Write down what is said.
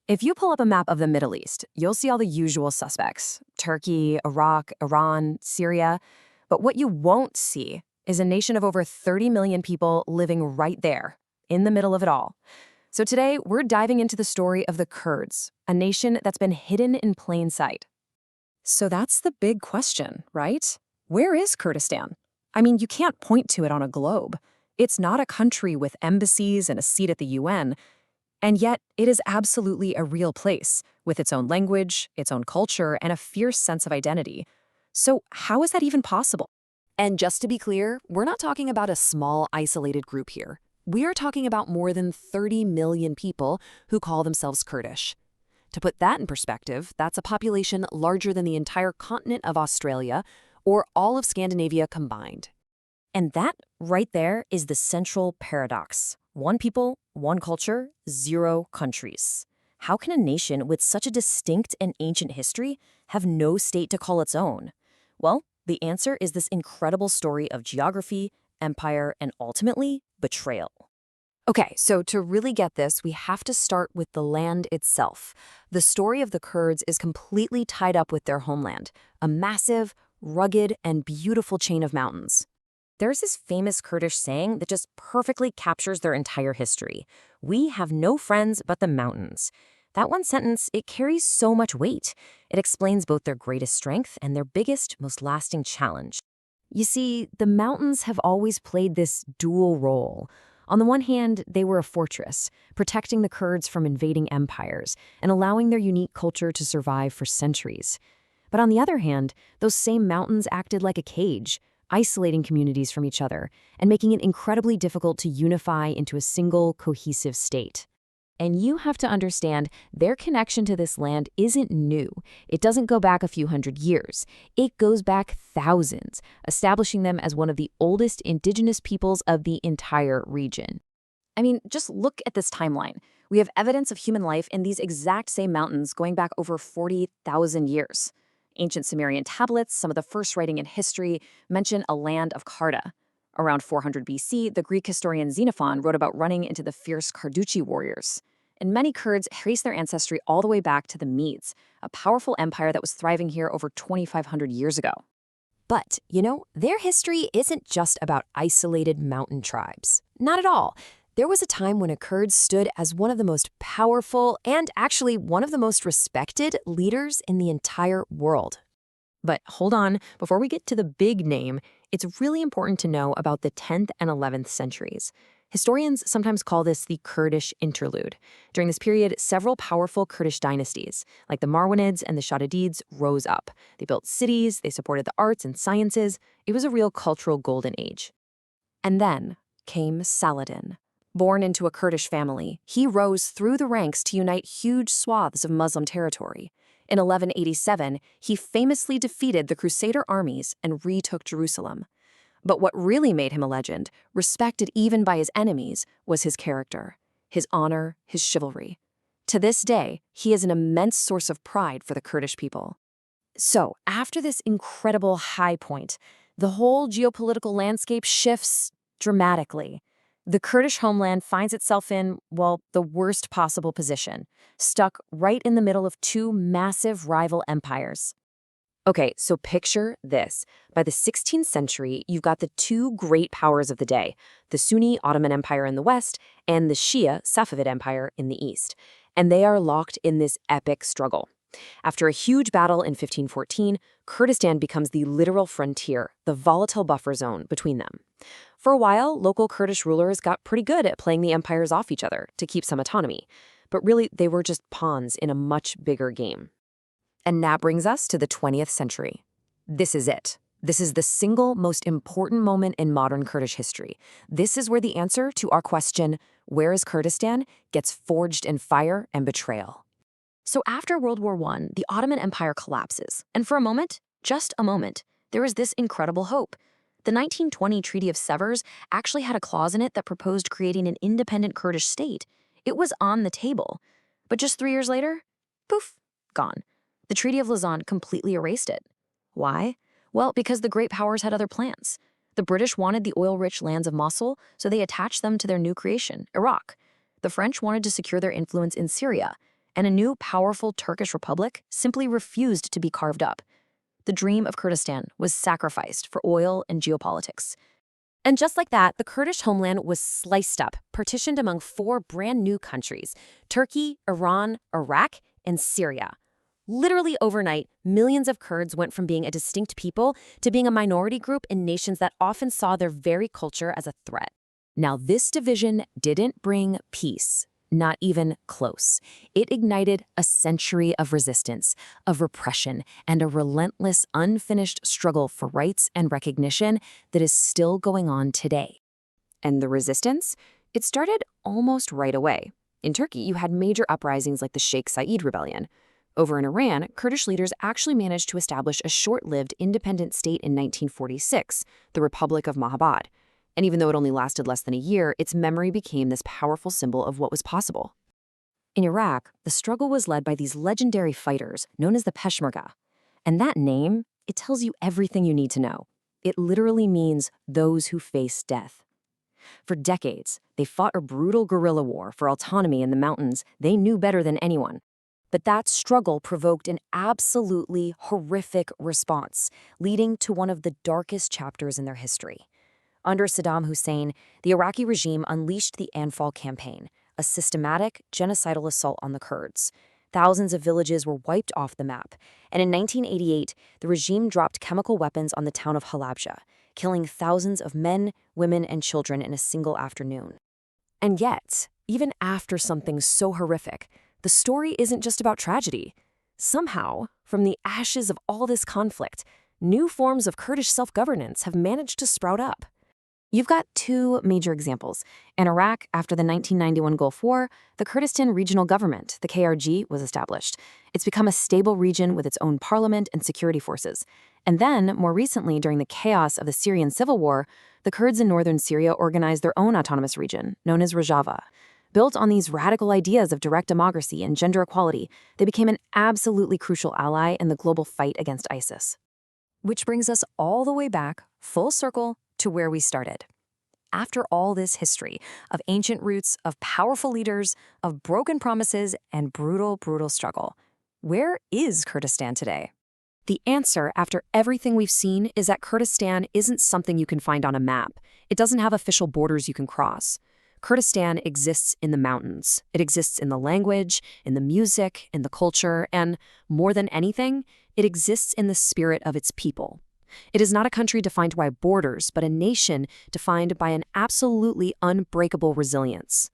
If you pull up a map of the Middle East, you'll see all the usual suspects: Turkey, Iraq, Iran, Syria. But what you won't see is a nation of over 30 million people living right there, in the middle of it all. So today, we're diving into the story of the Kurds, a nation that's been hidden in plain sight. So that's the big question, right? Where is Kurdistan? I mean, you can't point to it on a globe. It's not a country with embassies and a seat at the UN. And yet, it is absolutely a real place, with its own language, its own culture, and a fierce sense of identity. So how is that even possible? And just to be clear, we're not talking about a small, isolated group here. We are talking about more than 30 million people who call themselves Kurdish. To put that in perspective, that's a population larger than the entire continent of Australia or all of Scandinavia combined. And that, right there, is the central paradox. One people, one culture, zero countries. How can a nation with such a distinct and ancient history have no state to call its own? Well, the answer is this incredible story of geography, empire, and ultimately, betrayal. Okay, so to really get this, we have to start with the land itself. The story of the Kurds is completely tied up with their homeland, a massive, rugged, and beautiful chain of mountains. There's this famous Kurdish saying that just perfectly captures their entire history. We have no friends but the mountains. That one sentence, it carries so much weight. It explains both their greatest strength and their biggest, most lasting challenge. You see, the mountains have always played this dual role. On the one hand, they were a fortress, protecting the Kurds from invading empires and allowing their unique culture to survive for centuries. But on the other hand, those same mountains acted like a cage, isolating communities from each other and making it incredibly difficult to unify into a single, cohesive state. And you have to understand, their connection to this land isn't new. It doesn't go back a few hundred years. It goes back thousands, establishing them as one of the oldest indigenous peoples of the entire region. I mean, just look at this timeline. We have evidence of human life in these exact same mountains going back over 40,000 years. Ancient Sumerian tablets, some of the first writing in history, mention a land of Karda. Around 400 BC, the Greek historian Xenophon wrote about running into the fierce Carducci warriors. And many Kurds trace their ancestry all the way back to the Medes, a powerful empire that was thriving here over 2,500 years ago. But, their history isn't just about isolated mountain tribes. Not at all. There was a time when a Kurd stood as one of the most powerful and actually one of the most respected leaders in the entire world. But hold on, before we get to the big name, it's really important to know about the 10th and 11th centuries. Historians sometimes call this the Kurdish interlude. During this period, several powerful Kurdish dynasties, like the Marwanids and the Shaddadids, rose up. They built cities, they supported the arts and sciences. It was a real cultural golden age. And then came Saladin. Born into a Kurdish family, he rose through the ranks to unite huge swaths of Muslim territory. In 1187, he famously defeated the Crusader armies and retook Jerusalem. But what really made him a legend, respected even by his enemies, was his character, his honor, his chivalry. To this day, he is an immense source of pride for the Kurdish people. So, after this incredible high point, the whole geopolitical landscape shifts dramatically. The Kurdish homeland finds itself in, well, the worst possible position, stuck right in the middle of two massive rival empires. Okay, so picture this. By the 16th century, you've got the two great powers of the day, the Sunni Ottoman Empire in the west and the Shia Safavid Empire in the east. And they are locked in this epic struggle. After a huge battle in 1514, Kurdistan becomes the literal frontier, the volatile buffer zone between them. For a while, local Kurdish rulers got pretty good at playing the empires off each other to keep some autonomy. But really, they were just pawns in a much bigger game. And that brings us to the 20th century. This is it. This is the single most important moment in modern Kurdish history. This is where the answer to our question, where is Kurdistan, gets forged in fire and betrayal. So after World War I, the Ottoman Empire collapses. And for a moment, just a moment, there was this incredible hope. The 1920 Treaty of Sevres actually had a clause in it that proposed creating an independent Kurdish state. It was on the table. But just 3 years later, poof, gone. The Treaty of Lausanne completely erased it. Why? Well, because the great powers had other plans. The British wanted the oil-rich lands of Mosul, so they attached them to their new creation, Iraq. The French wanted to secure their influence in Syria, and a new powerful Turkish republic simply refused to be carved up. The dream of Kurdistan was sacrificed for oil and geopolitics. And just like that, the Kurdish homeland was sliced up, partitioned among 4 brand new countries: Turkey, Iran, Iraq, and Syria. Literally overnight, millions of Kurds went from being a distinct people to being a minority group in nations that often saw their very culture as a threat. Now, this division didn't bring peace, not even close. It ignited a century of resistance, of repression, and a relentless, unfinished struggle for rights and recognition that is still going on today. And the resistance? It started almost right away. In Turkey, you had major uprisings like the Sheikh Said Rebellion. Over in Iran, Kurdish leaders actually managed to establish a short-lived independent state in 1946, the Republic of Mahabad. And even though it only lasted less than a year, its memory became this powerful symbol of what was possible. In Iraq, the struggle was led by these legendary fighters known as the Peshmerga. And that name, it tells you everything you need to know. It literally means those who face death. For decades, they fought a brutal guerrilla war for autonomy in the mountains they knew better than anyone. But that struggle provoked an absolutely horrific response, leading to one of the darkest chapters in their history. Under Saddam Hussein, the Iraqi regime unleashed the Anfal campaign, a systematic, genocidal assault on the Kurds. Thousands of villages were wiped off the map, and in 1988, the regime dropped chemical weapons on the town of Halabja, killing thousands of men, women, and children in a single afternoon. And yet, even after something so horrific, the story isn't just about tragedy. Somehow, from the ashes of all this conflict, new forms of Kurdish self-governance have managed to sprout up. You've got 2 major examples. In Iraq, after the 1991 Gulf War, the Kurdistan Regional Government, the KRG, was established. It's become a stable region with its own parliament and security forces. And then, more recently, during the chaos of the Syrian civil war, the Kurds in northern Syria organized their own autonomous region, known as Rojava. Built on these radical ideas of direct democracy and gender equality, they became an absolutely crucial ally in the global fight against ISIS. Which brings us all the way back, full circle, to where we started. After all this history of ancient roots, of powerful leaders, of broken promises, and brutal, brutal struggle, where is Kurdistan today? The answer, after everything we've seen, is that Kurdistan isn't something you can find on a map. It doesn't have official borders you can cross. Kurdistan exists in the mountains. It exists in the language, in the music, in the culture, and, more than anything, it exists in the spirit of its people. It is not a country defined by borders, but a nation defined by an absolutely unbreakable resilience.